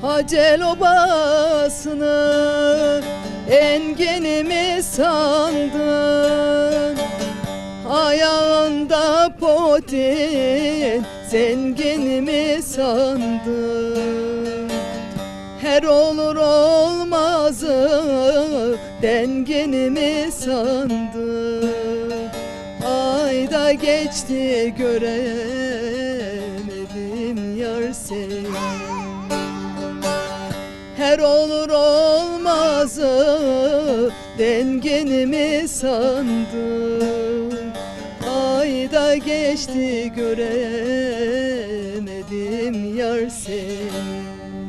Hacel obasını enginimi sandın, ayağında potin zenginimi sandın. Her olur olmazı denginimi sandın. Ayda geçti göremedim yar seni. Her olur olmazı dengenimi sandım. Ayda geçti göremedim yar seni.